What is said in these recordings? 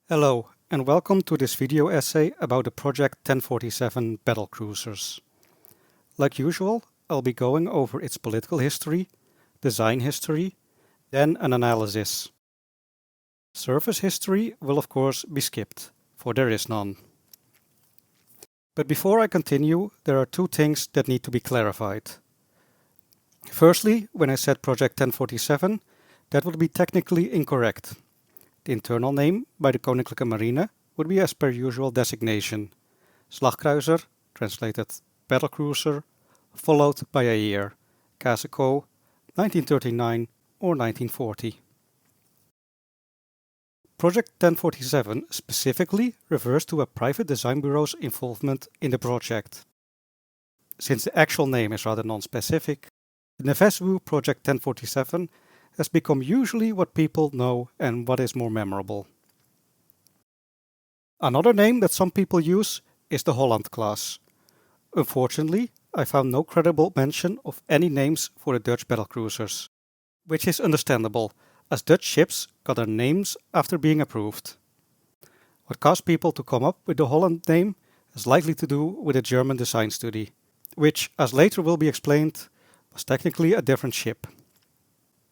Hello, and welcome to this video essay about the Project 1047 Battlecruisers. Like usual, I'll be going over its political history, design history, then an analysis. Service history will of course be skipped, for there is none. But before I continue, there are two things that need to be clarified. Firstly, when I said Project 1047, that would be technically incorrect. The internal name by the Koninklijke Marine would be as per usual designation, Slagkruiser, translated Battlecruiser, followed by a year, Garzke, 1939 or 1940. Project 1047 specifically refers to a private design bureau's involvement in the project. Since the actual name is rather non-specific, the Navalisme Project 1047 has become usually what people know and what is more memorable. Another name that some people use is the Holland class. Unfortunately, I found no credible mention of any names for the Dutch battlecruisers, which is understandable, as Dutch ships got their names after being approved. What caused people to come up with the Holland name is likely to do with a German design study, which, as later will be explained, was technically a different ship.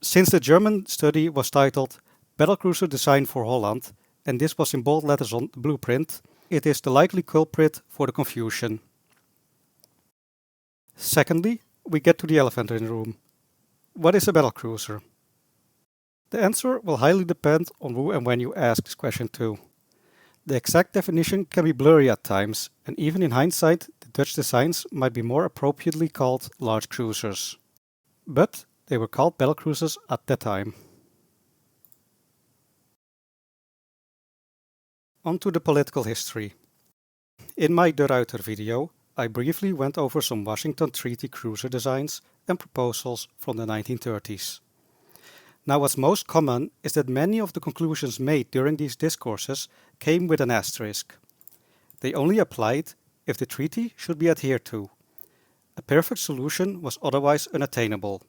Since the German study was titled Battlecruiser Design for Holland, and this was in bold letters on the blueprint, it is the likely culprit for the confusion. Secondly, we get to the elephant in the room. What is a battlecruiser? The answer will highly depend on who and when you ask this question too. The exact definition can be blurry at times, and even in hindsight, the Dutch designs might be more appropriately called large cruisers. But they were called battlecruisers at that time. On to the political history. In my De Ruiter video, I briefly went over some Washington Treaty cruiser designs and proposals from the 1930s. Now, what's most common is that many of the conclusions made during these discourses came with an asterisk. They only applied if the treaty should be adhered to. A perfect solution was otherwise unattainable.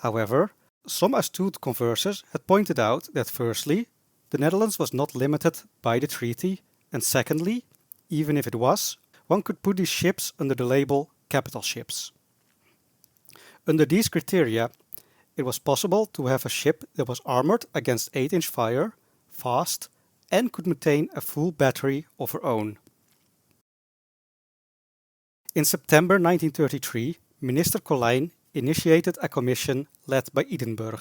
However, some astute conversers had pointed out that firstly, the Netherlands was not limited by the treaty, and secondly, even if it was, one could put these ships under the label capital ships. Under these criteria, it was possible to have a ship that was armored against 8-inch fire, fast, and could maintain a full battery of her own. In September 1933, Minister Colijn initiated a commission led by Edinburgh.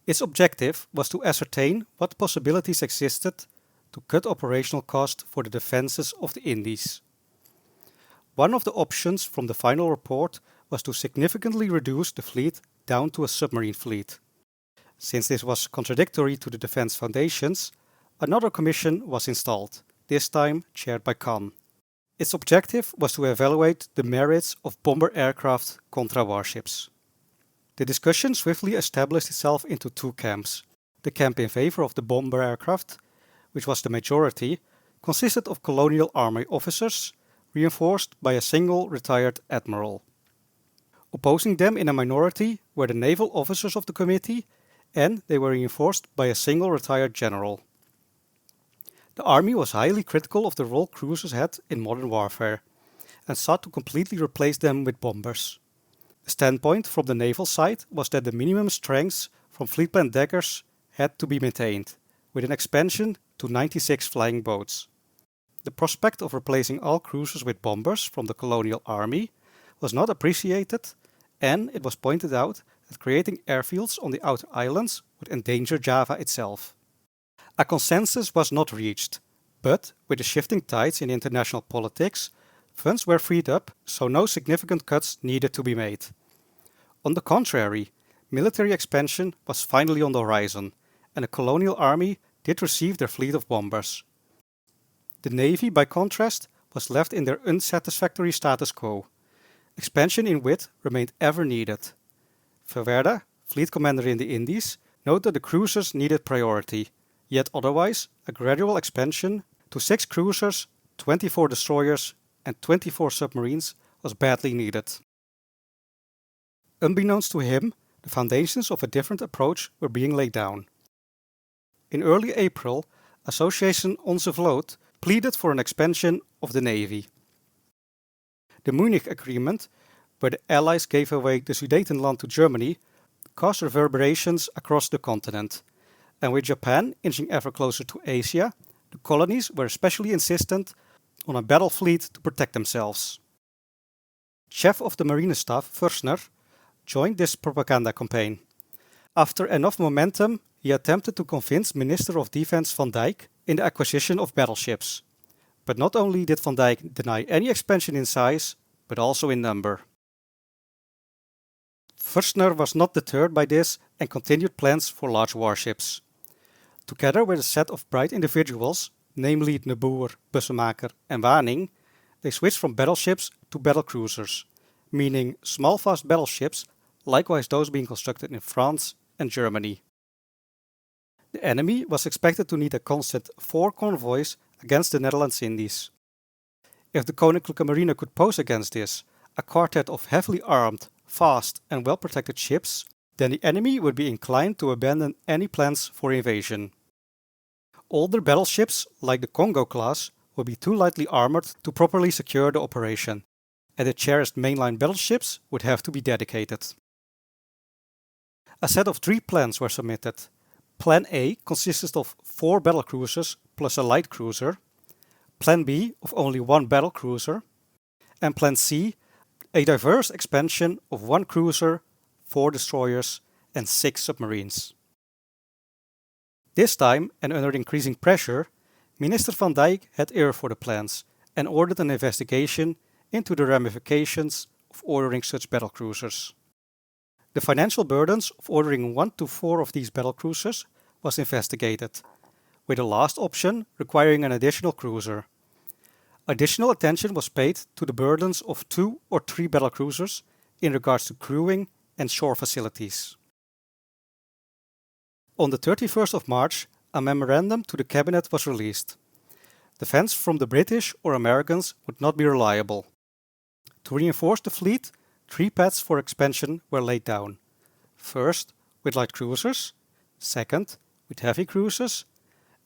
Its objective was to ascertain what possibilities existed to cut operational cost for the defences of the Indies. One of the options from the final report was to significantly reduce the fleet down to a submarine fleet. Since this was contradictory to the defence foundations, another commission was installed, this time chaired by Kahn. Its objective was to evaluate the merits of bomber aircraft contra warships. The discussion swiftly established itself into two camps. The camp in favor of the bomber aircraft, which was the majority, consisted of colonial army officers, reinforced by a single retired admiral. Opposing them in a minority were the naval officers of the committee, and they were reinforced by a single retired general. The army was highly critical of the role cruisers had in modern warfare, and sought to completely replace them with bombers. The standpoint from the naval side was that the minimum strengths from fleet plan daggers had to be maintained, with an expansion to 96 flying boats. The prospect of replacing all cruisers with bombers from the colonial army was not appreciated, and it was pointed out that creating airfields on the outer islands would endanger Java itself. A consensus was not reached, but with the shifting tides in international politics, funds were freed up, so no significant cuts needed to be made. On the contrary, military expansion was finally on the horizon, and the colonial army did receive their fleet of bombers. The navy, by contrast, was left in their unsatisfactory status quo. Expansion in width remained ever needed. Verwerda, fleet commander in the Indies, noted that the cruisers needed priority, yet otherwise a gradual expansion to 6 cruisers, 24 destroyers and 24 submarines was badly needed. Unbeknownst to him, the foundations of a different approach were being laid down. In early April, Association Onze Vloot pleaded for an expansion of the navy. The Munich Agreement, where the Allies gave away the Sudetenland to Germany, caused reverberations across the continent, and with Japan inching ever closer to Asia, the colonies were especially insistent on a battle fleet to protect themselves. Chief of the Marine Staff, Förster, joined this propaganda campaign. After enough momentum, he attempted to convince Minister of Defense Van Dijk in the acquisition of battleships. But not only did Van Dijk deny any expansion in size, but also in number. Förster was not deterred by this and continued plans for large warships. Together with a set of bright individuals, namely De Boer, Bussemaker and Waning, they switched from battleships to battlecruisers, meaning small fast battleships, likewise those being constructed in France and Germany. The enemy was expected to need a constant 4 convoys against the Netherlands Indies. If the Koninklijke Marine could pose against this, a quartet of heavily armed, fast and well-protected ships, then the enemy would be inclined to abandon any plans for invasion. Older battleships, like the Congo class, would be too lightly armored to properly secure the operation, and the cherished mainline battleships would have to be dedicated. A set of 3 plans were submitted. Plan A consisted of 4 battlecruisers plus a light cruiser, Plan B of only 1 battlecruiser, and Plan C, a diverse expansion of 1 cruiser, 4 destroyers and 6 submarines. This time, and under increasing pressure, Minister Van Dijk had ear for the plans and ordered an investigation into the ramifications of ordering such battlecruisers. The financial burdens of ordering 1 to 4 of these battlecruisers was investigated, with the last option requiring an additional cruiser. Additional attention was paid to the burdens of 2 or 3 battlecruisers in regards to crewing and shore facilities. On the 31st of March, a memorandum to the cabinet was released. Defense from the British or Americans would not be reliable. To reinforce the fleet, 3 paths for expansion were laid down. First, with light cruisers, second, with heavy cruisers,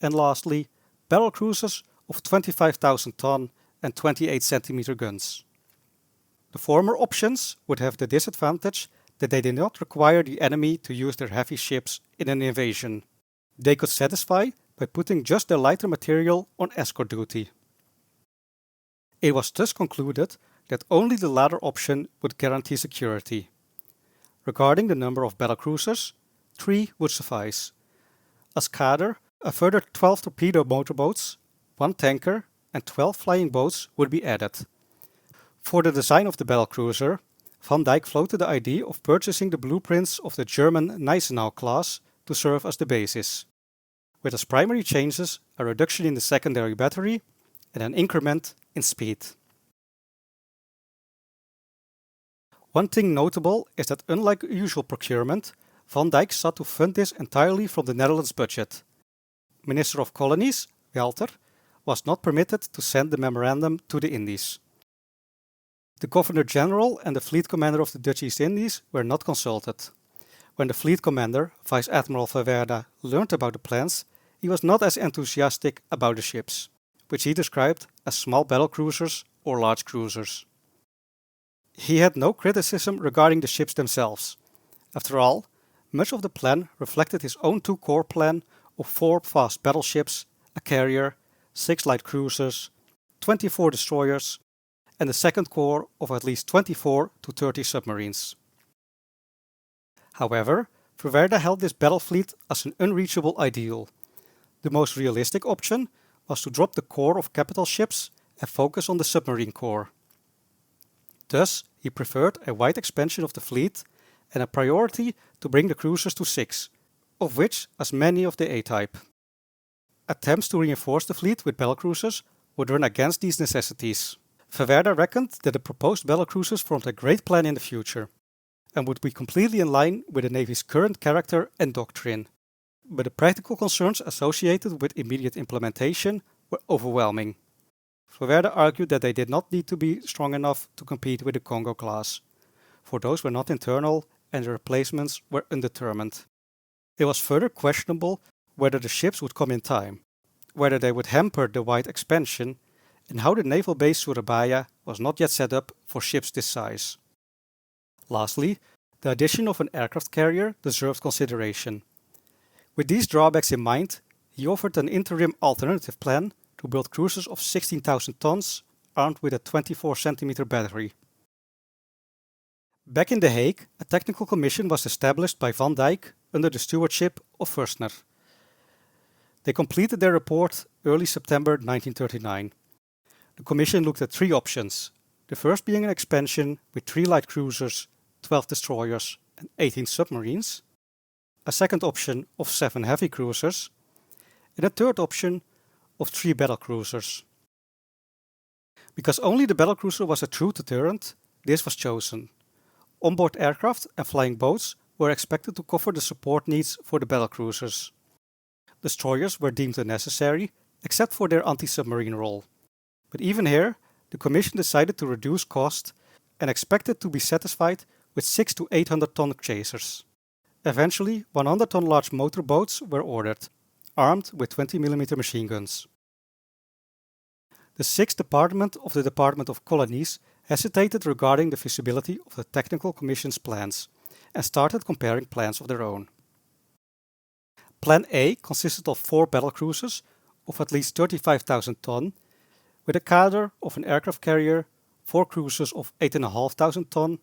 and lastly, battlecruisers of 25,000 ton and 28 cm guns. The former options would have the disadvantage that they did not require the enemy to use their heavy ships in an invasion. They could satisfy by putting just their lighter material on escort duty. It was thus concluded that only the latter option would guarantee security. Regarding the number of battlecruisers, 3 would suffice. As cadre, a further 12 torpedo motorboats, 1 tanker and 12 flying boats would be added. For the design of the battlecruiser, Van Dijk floated the idea of purchasing the blueprints of the German Gneisenau class to serve as the basis, with as primary changes a reduction in the secondary battery and an increment in speed. One thing notable is that unlike usual procurement, Van Dijk sought to fund this entirely from the Netherlands budget. Minister of Colonies, H.Th, was not permitted to send the memorandum to the Indies. The Governor-General and the Fleet Commander of the Dutch East Indies were not consulted. When the Fleet Commander, Vice Admiral Verwerda, learned about the plans, he was not as enthusiastic about the ships, which he described as small battlecruisers or large cruisers. He had no criticism regarding the ships themselves. After all, much of the plan reflected his own 2-corps plan of 4 fast battleships, a carrier, 6 light cruisers, 24 destroyers, and a second corps of at least 24 to 30 submarines. However, Verwerda held this battle fleet as an unreachable ideal. The most realistic option was to drop the corps of capital ships and focus on the submarine corps. Thus, he preferred a wide expansion of the fleet and a priority to bring the cruisers to 6, of which as many of the A-type. Attempts to reinforce the fleet with battlecruisers would run against these necessities. Verwerda reckoned that the proposed battlecruisers formed a great plan in the future, and would be completely in line with the Navy's current character and doctrine. But the practical concerns associated with immediate implementation were overwhelming. Verwerda argued that they did not need to be strong enough to compete with the Congo class, for those were not internal and the replacements were undetermined. It was further questionable whether the ships would come in time. whether they would hamper the wide expansion, and how the naval base Surabaya was not yet set up for ships this size. Lastly, the addition of an aircraft carrier deserved consideration. With these drawbacks in mind, he offered an interim alternative plan to build cruisers of 16,000 tons armed with a 24 cm battery. Back in The Hague, a technical commission was established by Van Dijk under the stewardship of Förster. They completed their report early September 1939. The commission looked at 3 options, the first being an expansion with 3 light cruisers, 12 destroyers and 18 submarines, a second option of 7 heavy cruisers, and a third option of 3 battlecruisers. Because only the battlecruiser was a true deterrent, this was chosen. Onboard aircraft and flying boats were expected to cover the support needs for the battlecruisers. Destroyers were deemed unnecessary, except for their anti-submarine role. But even here, the Commission decided to reduce cost and expected to be satisfied with 600 to 800 ton chasers. Eventually, 100 ton large motorboats were ordered, armed with 20 mm machine guns. The 6th Department of the Department of Colonies hesitated regarding the feasibility of the Technical Commission's plans and started comparing plans of their own. Plan A consisted of 4 battlecruisers of at least 35,000 ton, with a cadre of an aircraft carrier, 4 cruisers of 8,500 ton,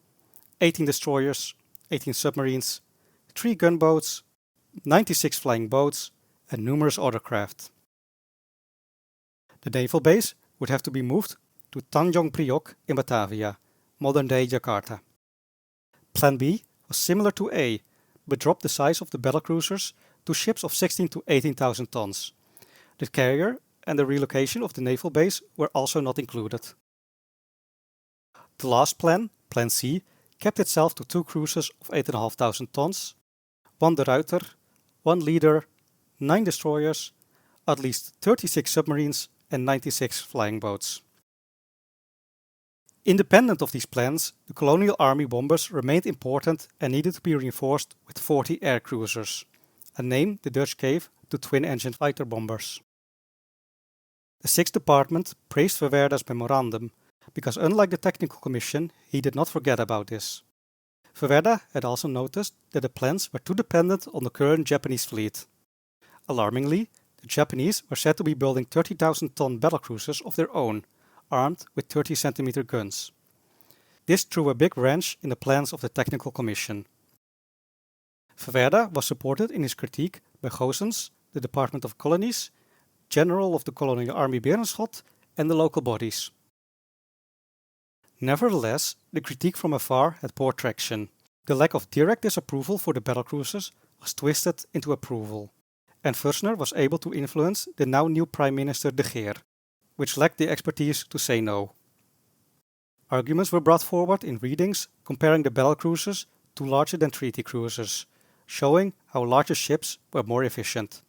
18 destroyers, 18 submarines, 3 gunboats, 96 flying boats, and numerous other craft. The naval base would have to be moved to Tanjung Priok in Batavia, modern-day Jakarta. Plan B was similar to A, but dropped the size of the battlecruisers to ships of 16,000 to 18,000 tons. The carrier and the relocation of the naval base were also not included. The last plan, Plan C, kept itself to 2 cruisers of 8,500 tons, 1 De Ruiter, 1 Leader, 9 destroyers, at least 36 submarines and 96 flying boats. Independent of these plans, the colonial army bombers remained important and needed to be reinforced with 40 air cruisers, a name the Dutch gave to twin-engine fighter bombers. The 6th Department praised Verwerda's memorandum because, unlike the Technical Commission, he did not forget about this. Verwerda had also noticed that the plans were too dependent on the current Japanese fleet. Alarmingly, the Japanese were said to be building 30,000 ton battlecruisers of their own, armed with 30 cm guns. This threw a big wrench in the plans of the Technical Commission. Verwerda was supported in his critique by Goossens, the Department of Colonies, General of the Colonial Army Berenschot, and the local bodies. Nevertheless, the critique from afar had poor traction. The lack of direct disapproval for the battlecruisers was twisted into approval, and Förster was able to influence the now new Prime Minister De Geer, which lacked the expertise to say no. Arguments were brought forward in readings comparing the battlecruisers to larger than treaty cruisers, showing how larger ships were more efficient.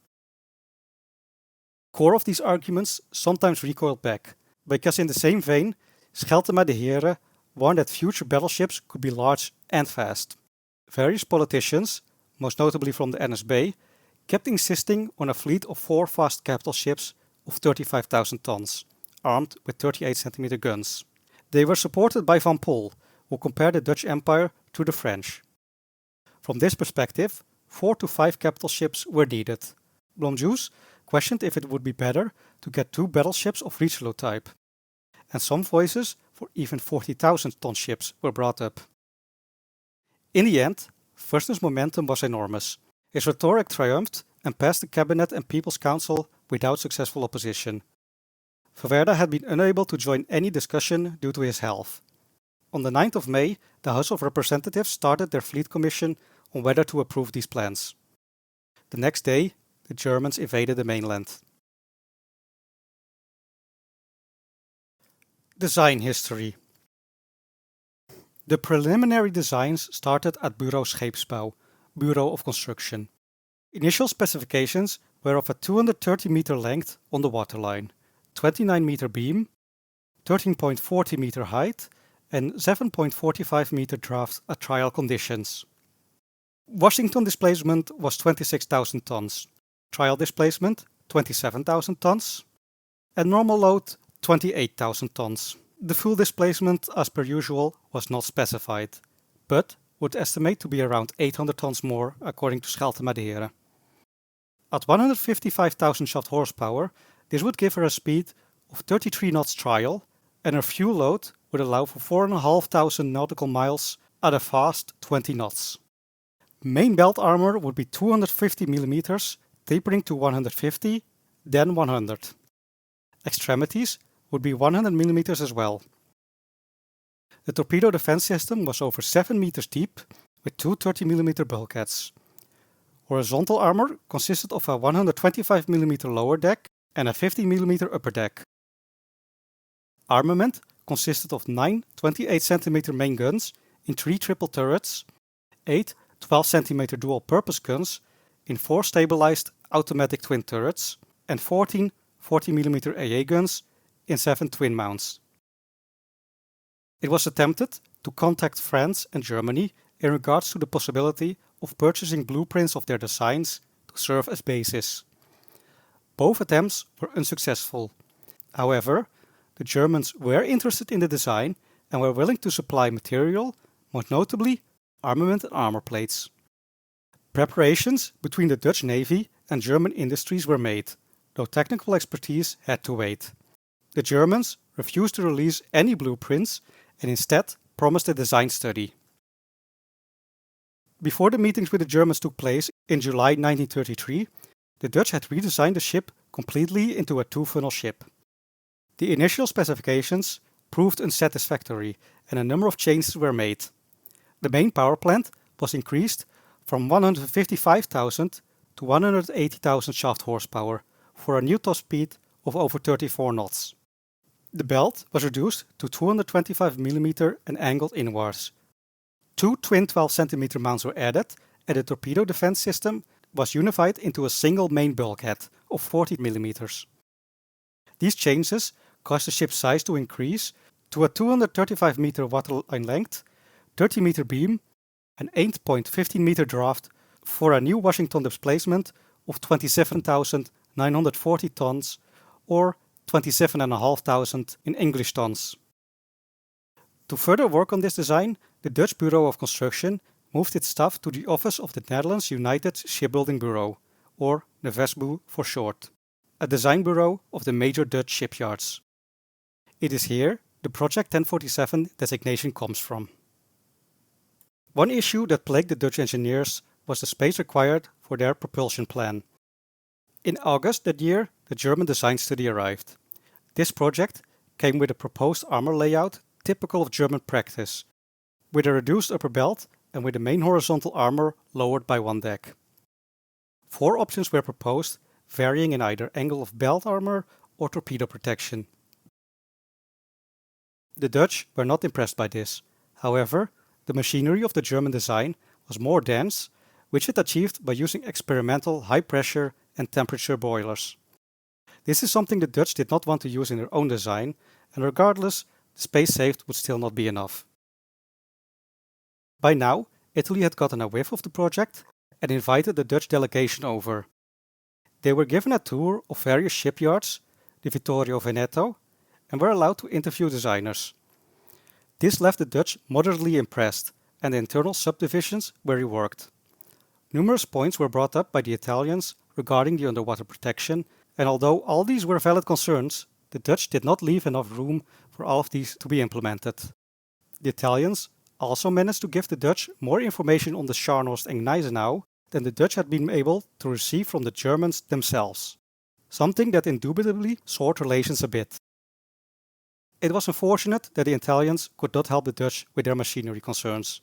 Core of these arguments sometimes recoiled back, because in the same vein, Scheltema de Heere warned that future battleships could be large and fast. Various politicians, most notably from the NSB, kept insisting on a fleet of 4 fast capital ships of 35,000 tons, armed with 38 cm guns. They were supported by Van Pol, who compared the Dutch Empire to the French. From this perspective, 4 to 5 capital ships were needed. Blomjus questioned if it would be better to get 2 battleships of Richelieu type, and some voices for even 40,000 ton ships were brought up. In the end, Förster's momentum was enormous. His rhetoric triumphed and passed the Cabinet and People's Council without successful opposition. Verwerda had been unable to join any discussion due to his health. On the 9th of May, the House of Representatives started their Fleet Commission on whether to approve these plans. The next day, the Germans invaded the mainland. Design history. The preliminary designs started at Bureau Scheepsbouw, Bureau of Construction. Initial specifications were of a 230 meter length on the waterline, 29 meter beam, 13.40 meter height, and 7.45 meter draft at trial conditions. Washington displacement was 26,000 tons, trial displacement 27,000 tons, and normal load 28,000 tons. The fuel displacement, as per usual, was not specified, but would estimate to be around 800 tons more according to Schelte-Madeira. At 155,000 shaft horsepower, this would give her a speed of 33 knots trial, and her fuel load would allow for 4,500 nautical miles at a fast 20 knots. Main belt armor would be 250 mm, tapering to 150, then 100. Extremities would be 100 mm as well. The torpedo defense system was over 7 meters deep with two 30 mm bulkheads. Horizontal armor consisted of a 125 mm lower deck and a 50 mm upper deck. Armament consisted of 9 28 cm main guns in 3 triple turrets, 8 12 cm dual-purpose guns in 4 stabilized automatic twin turrets, and 14 40 mm AA guns in 7 twin mounts. It was attempted to contact France and Germany in regards to the possibility of purchasing blueprints of their designs to serve as basis. Both attempts were unsuccessful. However, the Germans were interested in the design and were willing to supply material, most notably armament and armor plates. Preparations between the Dutch Navy and German industries were made, though technical expertise had to wait. The Germans refused to release any blueprints and instead promised a design study. Before the meetings with the Germans took place in July 1933, the Dutch had redesigned the ship completely into a two-funnel ship. The initial specifications proved unsatisfactory and a number of changes were made. The main power plant was increased from 155,000 to 180,000 shaft horsepower for a new top speed of over 34 knots. The belt was reduced to 225 mm and angled inwards. Two twin 12 cm mounts were added and the torpedo defense system was unified into a single main bulkhead of 40 mm. These changes caused the ship's size to increase to a 235 meter waterline length, 30 meter beam, and 8.15 meter draft for a new Washington displacement of 27,940 tons or 27,500 in English tons. To further work on this design, the Dutch Bureau of Construction moved its staff to the office of the Netherlands United Shipbuilding Bureau, or Navalisme for short, a design bureau of the major Dutch shipyards. It is here the Project 1047 designation comes from. One issue that plagued the Dutch engineers was the space required for their propulsion plan. In August that year, the German design study arrived. This project came with a proposed armor layout typical of German practice, with a reduced upper belt and with the main horizontal armor lowered by one deck. 4 options were proposed, varying in either angle of belt armor or torpedo protection. The Dutch were not impressed by this. However, the machinery of the German design was more dense, which it achieved by using experimental high pressure and temperature boilers. This is something the Dutch did not want to use in their own design, and regardless, the space saved would still not be enough. By now, Italy had gotten a whiff of the project and invited the Dutch delegation over. They were given a tour of various shipyards, the Vittorio Veneto, and were allowed to interview designers. This left the Dutch moderately impressed, and the internal subdivisions were reworked. Numerous points were brought up by the Italians regarding the underwater protection, and although all these were valid concerns, the Dutch did not leave enough room for all of these to be implemented. The Italians also managed to give the Dutch more information on the Scharnhorst and Gneisenau than the Dutch had been able to receive from the Germans themselves, something that indubitably soured relations a bit. It was unfortunate that the Italians could not help the Dutch with their machinery concerns.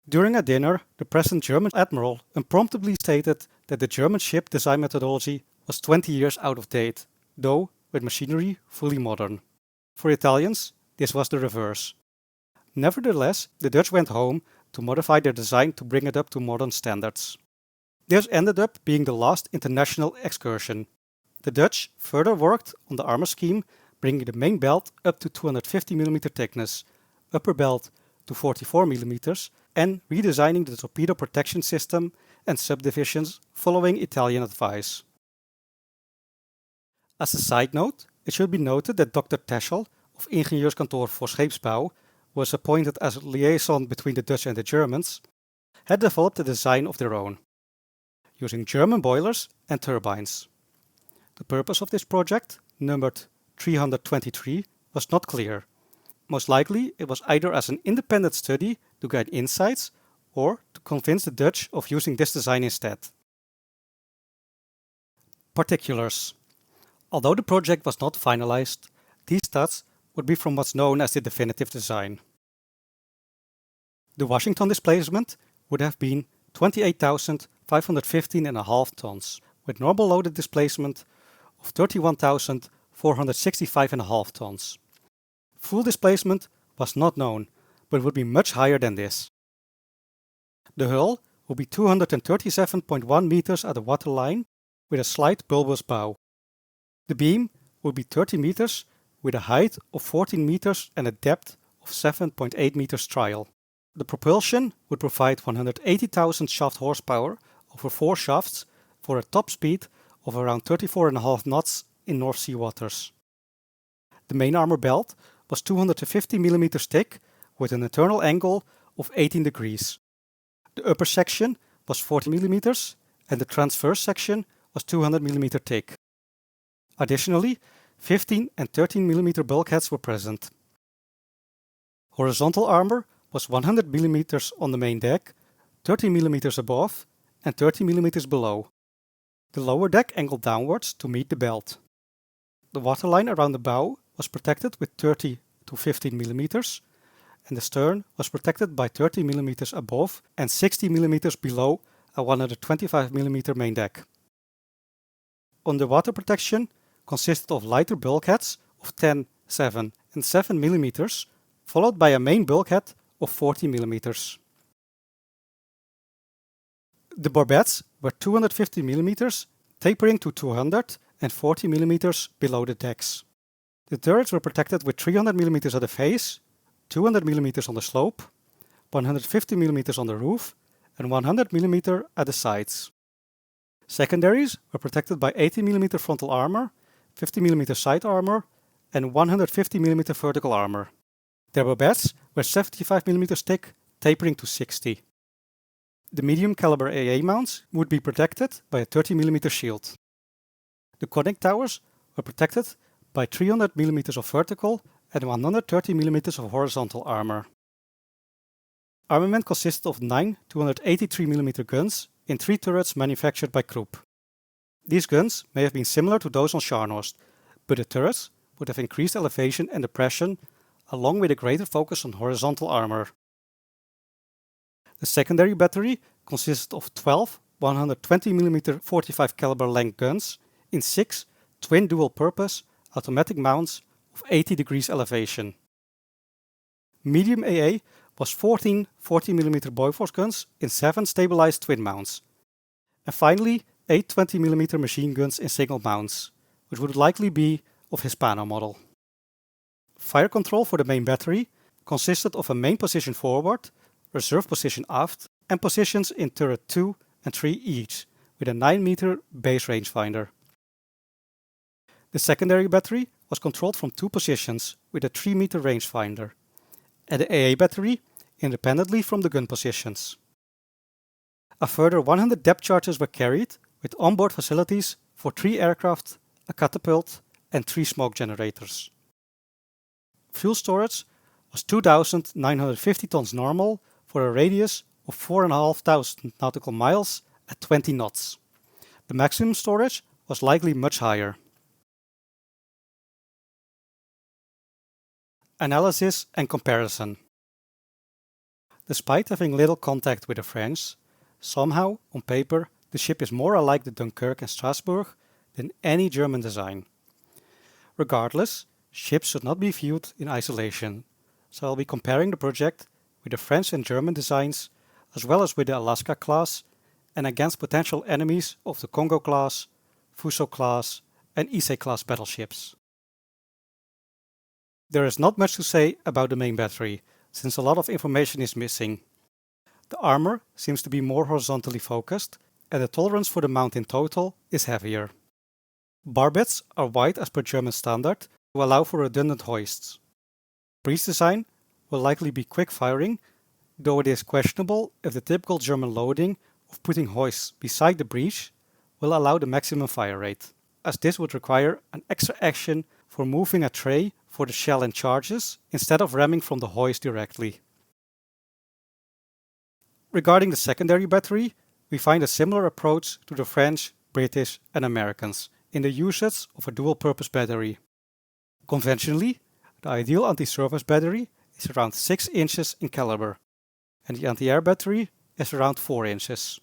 During a dinner, the present German admiral impromptu stated that the German ship design methodology was 20 years out of date, though with machinery fully modern. For Italians, this was the reverse. Nevertheless, the Dutch went home to modify their design to bring it up to modern standards. This ended up being the last international excursion. The Dutch further worked on the armor scheme, bringing the main belt up to 250 mm thickness, upper belt to 44 mm, and redesigning the torpedo protection system and subdivisions following Italian advice. As a side note, it should be noted that Dr. Teschel of Ingenieurskantoor voor Scheepsbouw was appointed as a liaison between the Dutch and the Germans, had developed a design of their own, using German boilers and turbines. The purpose of this project, numbered 323, was not clear. Most likely it was either as an independent study to gain insights or to convince the Dutch of using this design instead. Particulars. Although the project was not finalized, these stats would be from what's known as the definitive design. The Washington displacement would have been 28,515.5 tons, with normal loaded displacement of 31,465.5 tons. Full displacement was not known, but would be much higher than this. The hull would be 237.1 meters at the waterline with a slight bulbous bow. The beam would be 30 meters with a height of 14 meters and a depth of 7.8 meters trial. The propulsion would provide 180,000 shaft horsepower over 4 shafts for a top speed of around 34.5 knots in North Sea waters. The main armor belt was 250 mm thick with an internal angle of 18 degrees. The upper section was 40 mm and the transverse section was 200 mm thick. Additionally, 15 and 13 mm bulkheads were present. Horizontal armor was 100 mm on the main deck, 30 mm above and 30 mm below. The lower deck angled downwards to meet the belt. The waterline around the bow was protected with 30 to 15 mm and the stern was protected by 30 mm above and 60 mm below a 125 mm main deck. Underwater protection consisted of lighter bulkheads of 10, 7 and 7 mm, followed by a main bulkhead of 40 mm. The barbettes were 250 mm, tapering to 200 and 40 mm below the decks. The turrets were protected with 300 mm at the face, 200 mm on the slope, 150 mm on the roof and 100 mm at the sides. Secondaries were protected by 80 mm frontal armor, 50 mm side armor and 150 mm vertical armor. Their barbettes were 75 mm thick, tapering to 60. The medium caliber AA mounts would be protected by a 30 mm shield. The conning towers were protected by 300 mm of vertical and 130 mm of horizontal armor. Armament consisted of 9 283 mm guns in 3 turrets manufactured by Krupp. These guns may have been similar to those on Scharnhorst, but the turrets would have increased elevation and depression along with a greater focus on horizontal armor. The secondary battery consisted of 12 120 mm 45 caliber length guns in 6 twin dual-purpose automatic mounts of 80 degrees elevation. Medium AA was 14 40 mm Bofors guns in 7 stabilized twin mounts. And finally, 8 20 mm machine guns in single mounts, which would likely be of Hispano model. Fire control for the main battery consisted of a main position forward, reserve position aft, and positions in turret 2 and 3 each, with a 9 meter base rangefinder. The secondary battery was controlled from 2 positions with a 3 meter rangefinder, and the AA battery independently from the gun positions. A further 100 depth charges were carried with onboard facilities for 3 aircraft, a catapult, and 3 smoke generators. Fuel storage was 2,950 tons normal for a radius of 4,500 nautical miles at 20 knots. The maximum storage was likely much higher. Analysis and comparison. Despite having little contact with the French, somehow, on paper, the ship is more alike the Dunkirk and Strasbourg than any German design. Regardless, ships should not be viewed in isolation, so I'll be comparing the project with the French and German designs, as well as with the Alaska class, and against potential enemies of the Congo class, Fuso class, and Ise class battleships. There is not much to say about the main battery, since a lot of information is missing. The armor seems to be more horizontally focused, and the tolerance for the mount in total is heavier. Barbets are wide as per German standard to allow for redundant hoists. Breech design will likely be quick firing, though it is questionable if the typical German loading of putting hoists beside the breech will allow the maximum fire rate, as this would require an extra action for moving a tray for the shell and charges instead of ramming from the hoist directly. Regarding the secondary battery, we find a similar approach to the French, British and Americans in the usage of a dual-purpose battery. Conventionally, the ideal anti-surface battery is around 6 inches in caliber, and the anti-air battery is around 4 inches.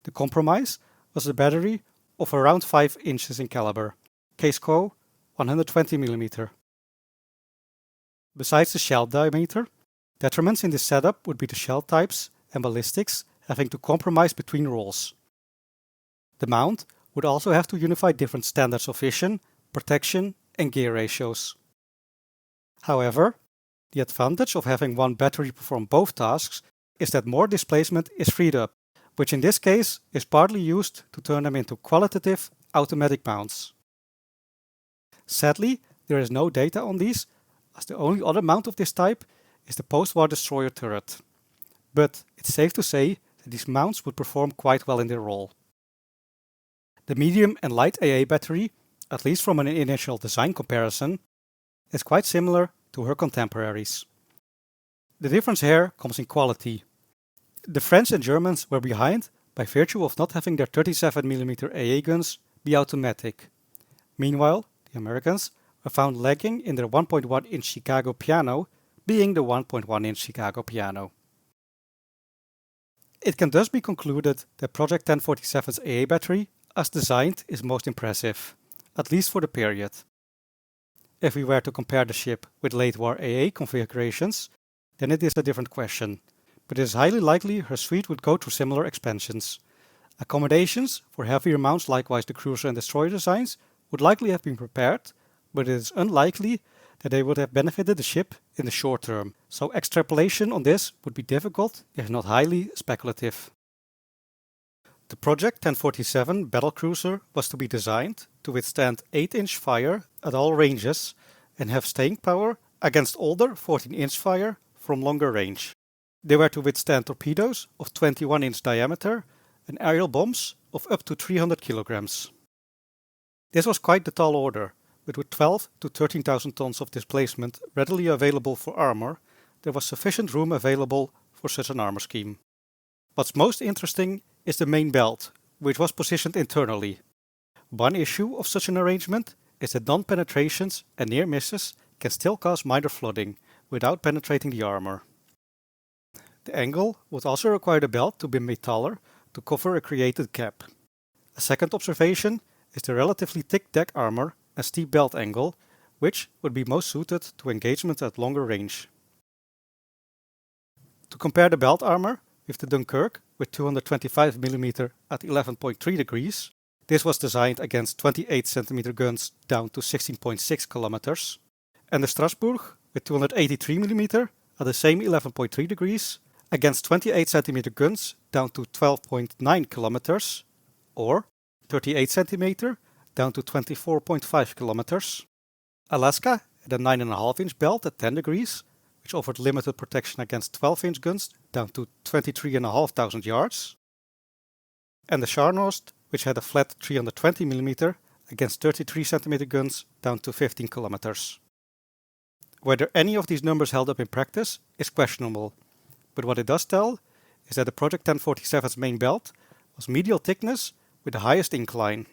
The compromise was a battery of around 5 inches in caliber, case co 120 mm. Besides the shell diameter, detriments in this setup would be the shell types and ballistics having to compromise between rolls. The mount would also have to unify different standards of vision, protection and gear ratios. However, the advantage of having one battery perform both tasks is that more displacement is freed up, which in this case is partly used to turn them into qualitative automatic mounts. Sadly, there is no data on these, as the only other mount of this type is the post-war destroyer turret. But it's safe to say that these mounts would perform quite well in their role. The medium and light AA battery, at least from an initial design comparison, is quite similar to her contemporaries. The difference here comes in quality. The French and Germans were behind by virtue of not having their 37mm AA guns be automatic. Meanwhile, the Americans were found lagging in their 1.1-inch Chicago piano, being the 1.1-inch Chicago piano. It can thus be concluded that Project 1047's AA battery, as designed, is most impressive, at least for the period. If we were to compare the ship with late war AA configurations, then it is a different question, but it is highly likely her suite would go through similar expansions. Accommodations for heavier mounts, likewise the cruiser and destroyer designs, would likely have been prepared, but it is unlikely that they would have benefited the ship in the short term, so extrapolation on this would be difficult, if not highly speculative. The Project 1047 Battlecruiser was to be designed to withstand 8-inch fire at all ranges and have staying power against older 14-inch fire from longer range. They were to withstand torpedoes of 21-inch diameter and aerial bombs of up to 300 kilograms. This was quite the tall order, but with 12 to 13,000 tons of displacement readily available for armor, there was sufficient room available for such an armor scheme. What's most interesting is the main belt, which was positioned internally. One issue of such an arrangement is that non-penetrations and near misses can still cause minor flooding without penetrating the armor. The angle would also require the belt to be made taller to cover a created gap. A second observation is the relatively thick deck armor and steep belt angle, which would be most suited to engagement at longer range. To compare the belt armor with the Dunkirk with 225mm at 11.3 degrees, this was designed against 28cm guns down to 16.6 kilometers, and the Strasbourg with 283mm at the same 11.3 degrees against 28cm guns down to 12.9 kilometers, or 38cm down to 24.5 kilometers. Alaska had a 9.5-inch belt at 10 degrees, which offered limited protection against 12-inch guns down to 23,500 yards. And the Scharnhorst, which had a flat 320mm against 33cm guns down to 15 kilometers. Whether any of these numbers held up in practice is questionable, but what it does tell is that the Project 1047's main belt was medial thickness with the highest incline.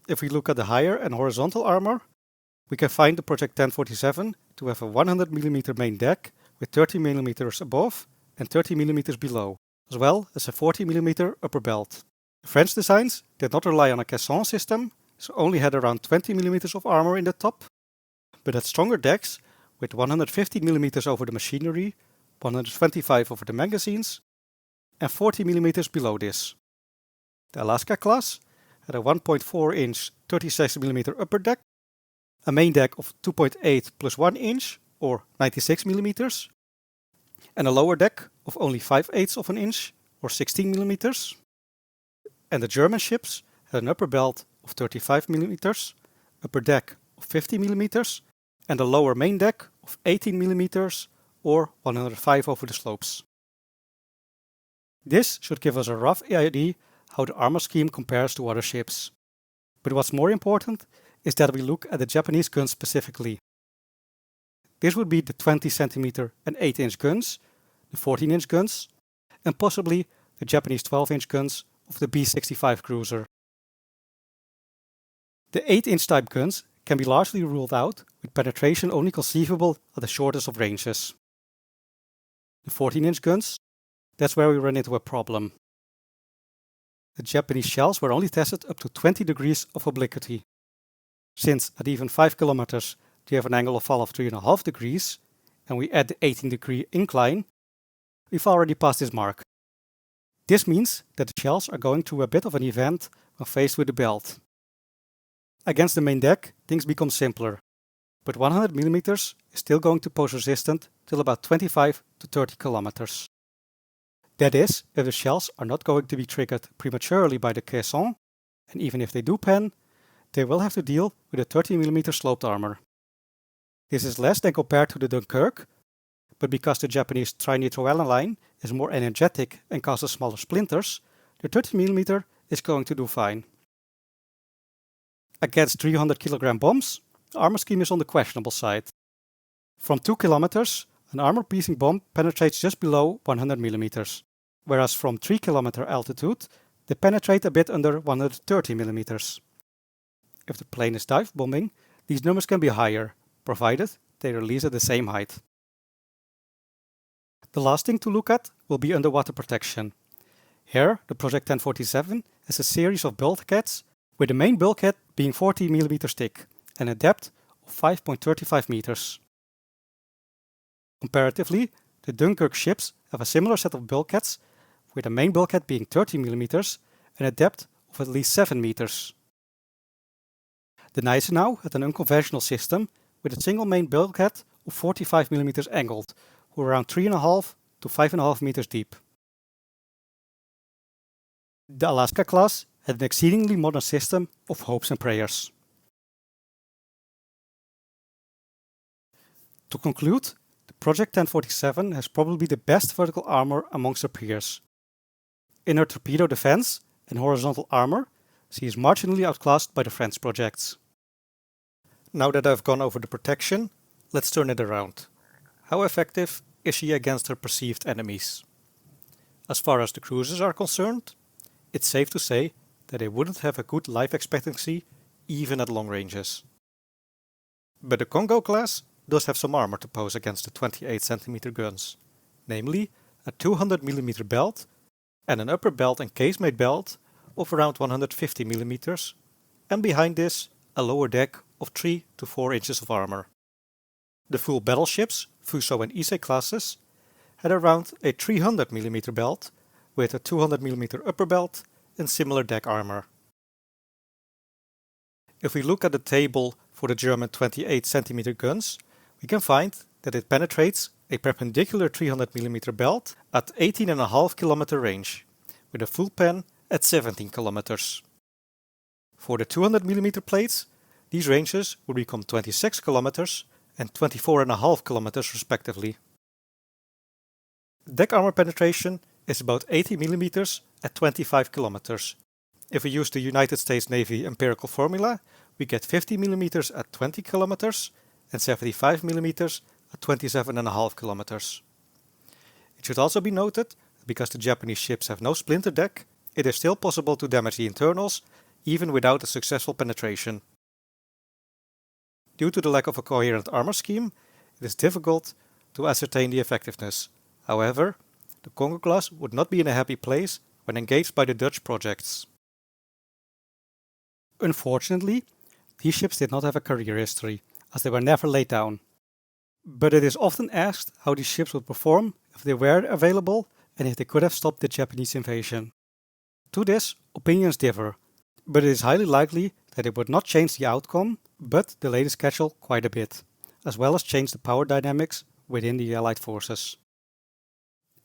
If we look at the higher and horizontal armor, we can find the Project 1047 to have a 100mm main deck with 30mm above and 30mm below, as well as a 40mm upper belt. The French designs did not rely on a caisson system, so only had around 20mm of armor in the top, but had stronger decks with 150mm over the machinery, 125 over the magazines, and 40mm below this. The Alaska class had a 1.4-inch 36mm upper deck, a main deck of 2.8 plus 1 inch or 96mm, and a lower deck of only 5/8 of an inch or 16mm. And the German ships had an upper belt of 35mm, upper deck of 50mm, and a lower main deck of 18mm or 105 over the slopes. This should give us a rough idea how the armor scheme compares to other ships. But what's more important is that we look at the Japanese guns specifically. This would be the 20cm and 8-inch guns, the 14-inch guns, and possibly the Japanese 12-inch guns of the B-65 cruiser. The 8-inch type guns can be largely ruled out, with penetration only conceivable at the shortest of ranges. The 14-inch guns, that's where we run into a problem. The Japanese shells were only tested up to 20 degrees of obliquity. Since at even 5 kilometers they have an angle of fall of 3.5 degrees, and we add the 18-degree incline, we've already passed this mark. This means that the shells are going through a bit of an event when faced with the belt. Against the main deck, things become simpler, but 100mm is still going to pose resistance till about 25 to 30 kilometers. That is, if the shells are not going to be triggered prematurely by the caisson, and even if they do pen, they will have to deal with a 30mm sloped armor. This is less than compared to the Dunkirk, but because the Japanese trinitro line is more energetic and causes smaller splinters, the 30mm is going to do fine. Against 300 kg bombs, the armor scheme is on the questionable side. From 2 kilometers, an armor-piercing bomb penetrates just below 100mm, whereas from 3 km altitude, they penetrate a bit under 130mm. If the plane is dive bombing, these numbers can be higher, provided they release at the same height. The last thing to look at will be underwater protection. Here, the Project 1047 has a series of bulkheads, with the main bulkhead being 40mm thick and a depth of 5.35 meters. Comparatively, the Dunkirk ships have a similar set of bulkheads, with the main bulkhead being 30mm and a depth of at least 7 meters. The Gneisenau had an unconventional system with a single main bulkhead of 45mm angled, or around 3.5 to 5.5 meters deep. The Alaska class had an exceedingly modern system of hopes and prayers. To conclude, the Project 1047 has probably the best vertical armor amongst her peers. In her torpedo defense and horizontal armor, she is marginally outclassed by the French projects. Now that I've gone over the protection, let's turn it around. How effective is she against her perceived enemies? As far as the cruisers are concerned, it's safe to say that they wouldn't have a good life expectancy even at long ranges. But the Congo class does have some armor to pose against the 28cm guns, namely a 200mm belt and an upper belt and casemate belt of around 150mm, and behind this a lower deck of 3 to 4 inches of armor. The full battleships, Fuso and Ise classes, had around a 300mm belt with a 200mm upper belt and similar deck armor. If we look at the table for the German 28cm guns, we can find that it penetrates a perpendicular 300mm belt at 18.5 km range, with a full pen at 17 km. For the 200mm plates, these ranges would become 26 km and 24.5 km respectively. Deck armor penetration is about 80mm at 25 km. If we use the United States Navy empirical formula, we get 50mm at 20 km and 75mm at 27.5 km. It should also be noted that because the Japanese ships have no splinter deck, it is still possible to damage the internals even without a successful penetration. Due to the lack of a coherent armor scheme, it is difficult to ascertain the effectiveness. However, the Congo class would not be in a happy place when engaged by the Dutch projects. Unfortunately, these ships did not have a career history, as they were never laid down. But it is often asked how these ships would perform if they were available and if they could have stopped the Japanese invasion. To this, opinions differ, but it is highly likely that it would not change the outcome, but delay the schedule quite a bit, as well as change the power dynamics within the Allied forces.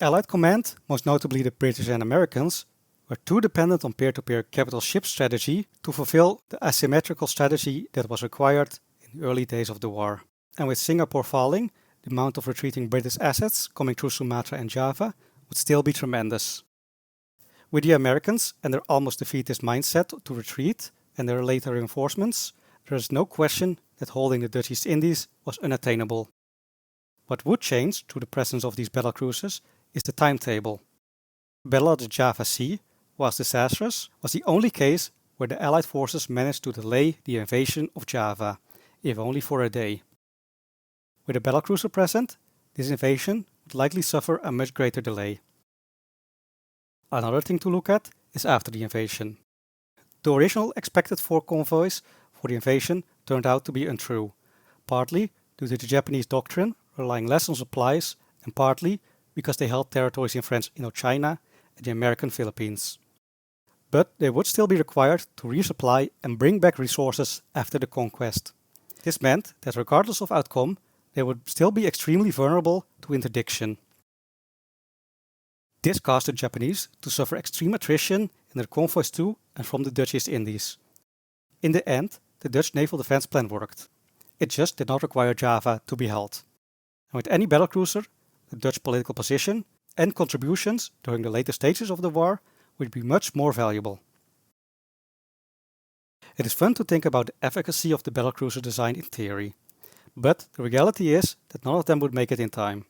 Allied command, most notably the British and Americans, were too dependent on peer-to-peer capital ship strategy to fulfill the asymmetrical strategy that was required in the early days of the war. And with Singapore falling, the amount of retreating British assets coming through Sumatra and Java would still be tremendous. With the Americans and their almost defeatist mindset to retreat and their later reinforcements, there is no question that holding the Dutch East Indies was unattainable. What would change through the presence of these battlecruisers is the timetable. The Battle of the Java Sea, whilst disastrous, was the only case where the Allied forces managed to delay the invasion of Java, if only for a day. With a battlecruiser present, this invasion would likely suffer a much greater delay. Another thing to look at is after the invasion. The original expected 4 convoys for the invasion turned out to be untrue, partly due to the Japanese doctrine relying less on supplies and partly because they held territories in French Indochina and the American Philippines. But they would still be required to resupply and bring back resources after the conquest. This meant that regardless of outcome, they would still be extremely vulnerable to interdiction. This caused the Japanese to suffer extreme attrition in their convoys to and from the Dutch East Indies. In the end, the Dutch naval defense plan worked. It just did not require Java to be held. And with any battlecruiser, the Dutch political position and contributions during the later stages of the war would be much more valuable. It is fun to think about the efficacy of the battlecruiser design in theory, but the reality is that none of them would make it in time.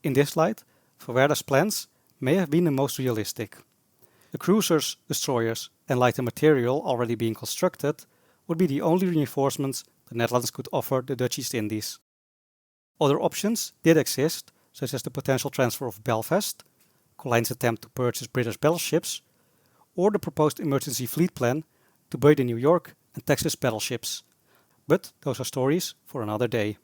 In this light, Verwerda's plans may have been the most realistic. The cruisers, destroyers and lighter material already being constructed would be the only reinforcements the Netherlands could offer the Dutch East Indies. Other options did exist, such as the potential transfer of Belfast, Colijn's attempt to purchase British battleships, or the proposed emergency fleet plan to buy the New York and Texas battleships. But those are stories for another day.